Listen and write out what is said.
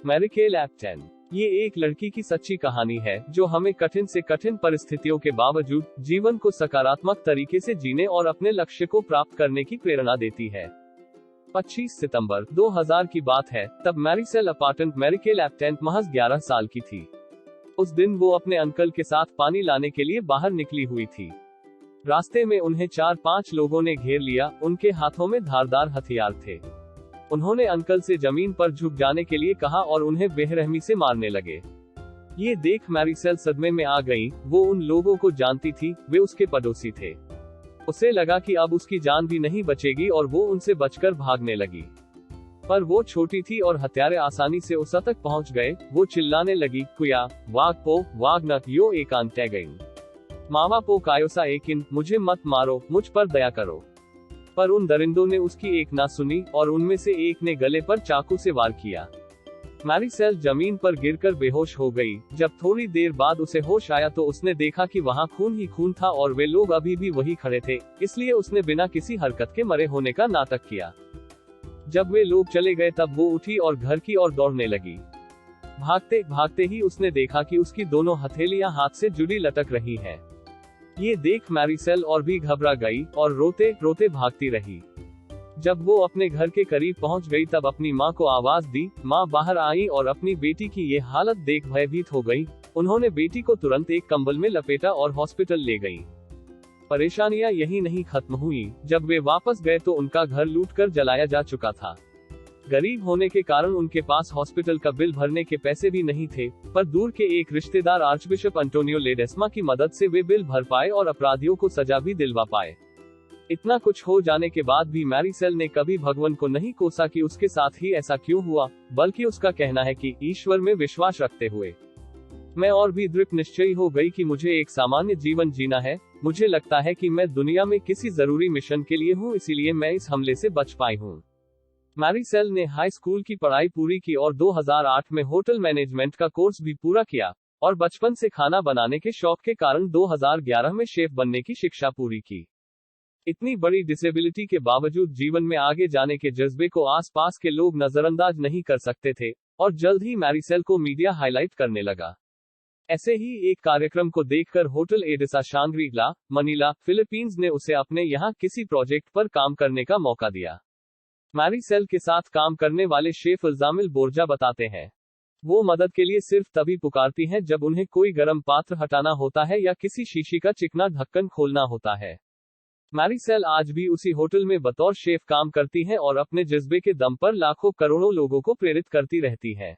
मैरिकेल एप्टेन। ये एक लड़की की सच्ची कहानी है जो हमें कठिन से कठिन परिस्थितियों के बावजूद जीवन को सकारात्मक तरीके से जीने और अपने लक्ष्य को प्राप्त करने की प्रेरणा देती है। 25 सितंबर 2000 की बात है, तब मैरिसेल अपार्टेंट मैरिकेल एप्टेन महज 11 साल की थी। उस दिन वो अपने अंकल के साथ पानी लाने के लिए बाहर निकली हुई थी। रास्ते में उन्हें 4-5 लोगों ने घेर लिया। उनके हाथों में धारदार हथियार थे। उन्होंने अंकल से जमीन पर झुक जाने के लिए कहा और उन्हें बेरहमी से मारने लगे। ये देख मैरिसेल सदमे में आ गई। वो उन लोगों को जानती थी, वे उसके पड़ोसी थे। उसे लगा कि अब उसकी जान भी नहीं बचेगी और वो उनसे बचकर भागने लगी। पर वो छोटी थी और हत्यारे आसानी से उस तक पहुंच गए। वो चिल्लाने लगी, कुया वाग पो वाग न यो एकांत टैगइंग मावा पो कायोसा एकिन, मुझे मत मारो, मुझ पर दया करो। पर उन दरिंदों ने उसकी एक ना सुनी और उनमें से एक ने गले पर चाकू से वार किया। मैरिसेल जमीन पर गिरकर बेहोश हो गई। जब थोड़ी देर बाद उसे होश आया तो उसने देखा कि वहां खून ही खून था और वे लोग अभी भी वही खड़े थे, इसलिए उसने बिना किसी हरकत के मरे होने का नाटक किया। जब वे लोग चले गए तब वो उठी और घर की ओर दौड़ने लगी। भागते भागते ही उसने देखा कि उसकी दोनों हथेलियां हाथ से जुड़ी लटक रही हैं। ये देख मैरिसेल और भी घबरा गई और रोते रोते भागती रही। जब वो अपने घर के करीब पहुंच गई तब अपनी माँ को आवाज दी। माँ बाहर आई और अपनी बेटी की ये हालत देख भयभीत हो गई। उन्होंने बेटी को तुरंत एक कंबल में लपेटा और हॉस्पिटल ले गई। परेशानियां यही नहीं खत्म हुई। जब वे वापस गए तो उनका घर लूटकर जलाया जा चुका था। गरीब होने के कारण उनके पास हॉस्पिटल का बिल भरने के पैसे भी नहीं थे, पर दूर के एक रिश्तेदार आर्चबिशप एंटोनियो लेडेस्मा की मदद से वे बिल भर पाए और अपराधियों को सजा भी दिलवा पाए। इतना कुछ हो जाने के बाद भी मैरिसेल ने कभी भगवान को नहीं कोसा कि उसके साथ ही ऐसा क्यों हुआ, बल्कि उसका कहना है कि ईश्वर में विश्वास रखते हुए मैं और भी दृढ़ निश्चयी हो गई कि मुझे एक सामान्य जीवन जीना है। मुझे लगता है कि मैं दुनिया में किसी जरूरी मिशन के लिए हूँ, इसीलिए मैं इस हमले से बच पाई हूँ। मैरिसेल ने हाई स्कूल की पढ़ाई पूरी की और 2008 में होटल मैनेजमेंट का कोर्स भी पूरा किया और बचपन से खाना बनाने के शौक के कारण 2011 में शेफ बनने की शिक्षा पूरी की। इतनी बड़ी डिसेबिलिटी के बावजूद जीवन में आगे जाने के जज्बे को आसपास के लोग नजरअंदाज नहीं कर सकते थे और जल्द ही मैरिसेल को मीडिया हाईलाइट करने लगा। ऐसे ही एक कार्यक्रम को देखकर होटल एडिसा शांग्री-ला, मनीला, फिलीपींस ने उसे अपने यहाँ किसी प्रोजेक्ट पर काम करने का मौका दिया। मैरिसेल के साथ काम करने वाले शेफ इल्जामिल बोर्जा बताते हैं, वो मदद के लिए सिर्फ तभी पुकारती हैं जब उन्हें कोई गर्म पात्र हटाना होता है या किसी शीशी का चिकना ढक्कन खोलना होता है। मैरिसेल आज भी उसी होटल में बतौर शेफ काम करती हैं और अपने जज्बे के दम पर लाखों करोड़ों लोगों को प्रेरित करती रहती हैं।